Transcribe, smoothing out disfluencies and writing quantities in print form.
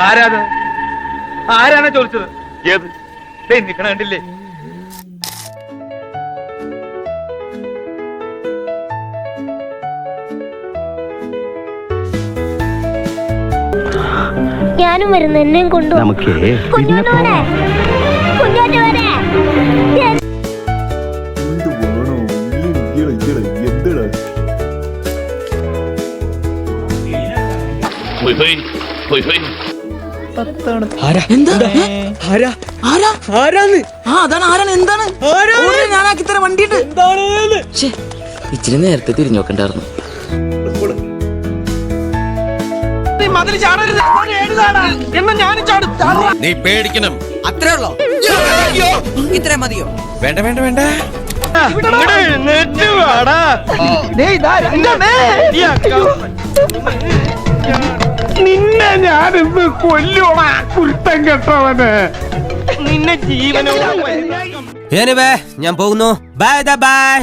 ആരാണ് ചോദിച്ചത്? ഏത് നിക്കണ കണ്ടില്ലേ? ഞാനും വരുന്നു, എന്നെയും കൊണ്ടു. ഇച്ചിരി നേരത്തെ തിരിഞ്ഞു നോക്കണ്ടായിരുന്നു. നീ പേടിക്കണം. അത്രേ ഉള്ളോ? ഇത്ര മതിയോ? വേണ്ട വേണ്ട വേണ്ട. നിന്നെ ഞാനിന്ന് കൊല്ലോടാ കുരുത്തം കെട്ടവന്. നിന്നെ ജീവനോട് ഞാൻ പോകുന്നു. Bye bye.